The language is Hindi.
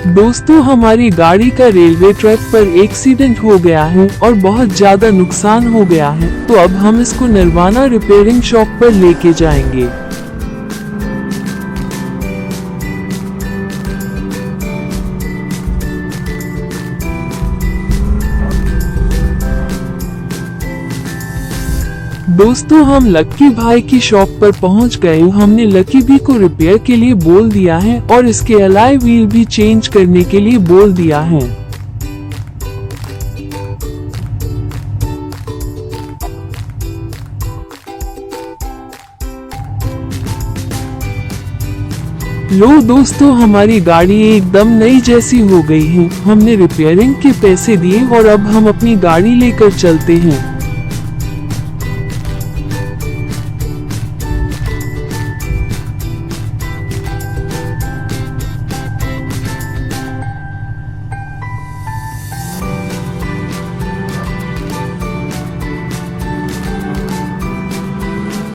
दोस्तों, हमारी गाड़ी का रेलवे ट्रैक पर एक्सीडेंट हो गया है और बहुत ज्यादा नुकसान हो गया है, तो अब हम इसको निर्वाणा रिपेयरिंग शॉप पर लेके जाएंगे। दोस्तों, हम लक्की भाई की शॉप पर पहुंच गए। हमने लक्की भी को रिपेयर के लिए बोल दिया है और इसके एलॉय व्हील भी चेंज करने के लिए बोल दिया है। लो दोस्तों, हमारी गाड़ी एकदम नई जैसी हो गई है। हमने रिपेयरिंग के पैसे दिए और अब हम अपनी गाड़ी लेकर चलते हैं।